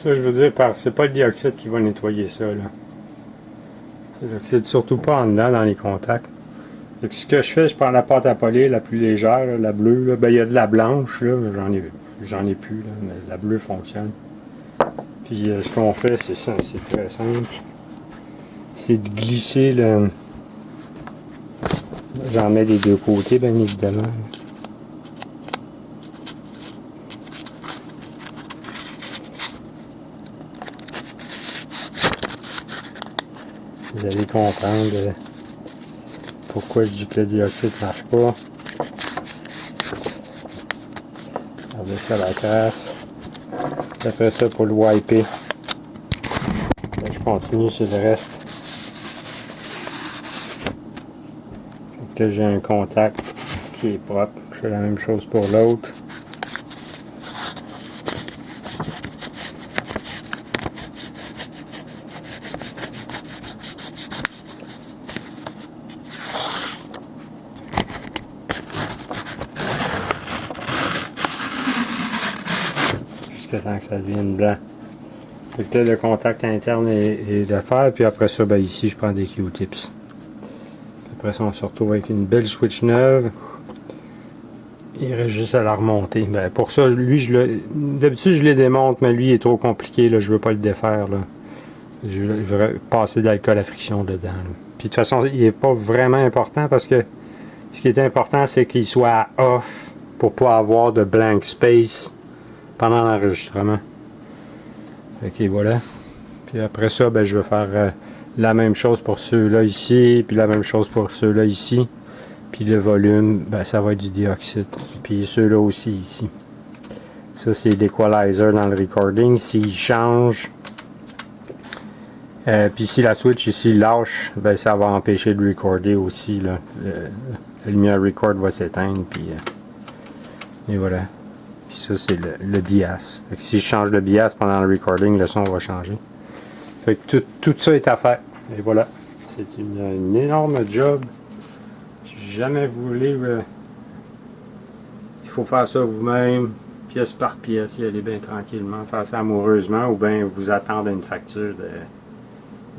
Ça, je veux dire, c'est pas le dioxyde qui va nettoyer ça, là. C'est l'oxyde, surtout pas en dedans, dans les contacts. Fait que ce que je fais, je prends la pâte à polir la plus légère, là, la bleue. Là. Ben, il y a de la blanche, là, j'en ai plus, là, mais la bleue fonctionne. Puis ce qu'on fait, c'est ça, c'est très simple. C'est de glisser le... J'en mets des deux côtés, bien évidemment. Vous allez comprendre pourquoi je dis que le dioxyde ne marche pas. Regardez ça la crasse. Après ça, pour le wiper, je continue sur le reste. Là, j'ai un contact qui est propre. Je fais la même chose pour l'autre. Jusqu'à temps que ça devienne blanc. Fait que là, le contact interne est de fer, puis après ça, ben ici, je prends des Q-tips. Après ça, on se retrouve avec une belle switch neuve. Il reste juste à la remonter. Ben, pour ça, lui, d'habitude, je les démonte, mais lui, il est trop compliqué. Là, je veux pas le défaire. Là. Je veux passer d'alcool à friction dedans. Là. Puis de toute façon, il n'est pas vraiment important parce que ce qui est important, c'est qu'il soit à off pour pas avoir de blank space pendant l'enregistrement. Ok, voilà. Puis après ça, ben, je vais faire la même chose pour ceux-là ici, puis la même chose pour ceux-là ici. Puis le volume, ben, ça va être du dioxyde. Puis ceux-là aussi ici. Ça, c'est l'equalizer dans le recording. S'il change, puis si la switch ici lâche, ben, ça va empêcher de recorder aussi. Là. La lumière record va s'éteindre. Puis, et voilà. Puis ça, c'est le bias. Fait que si je change le bias pendant le recording, le son va changer. Fait que tout ça est à faire. Et voilà. C'est une énorme job. Jamais vous voulez, il faut faire ça vous-même, pièce par pièce, y aller bien tranquillement, faire ça amoureusement, ou bien vous attendre une facture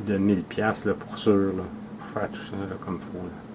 de 1000$ là, pour sûr, là, pour faire tout ça là, comme il faut. Là.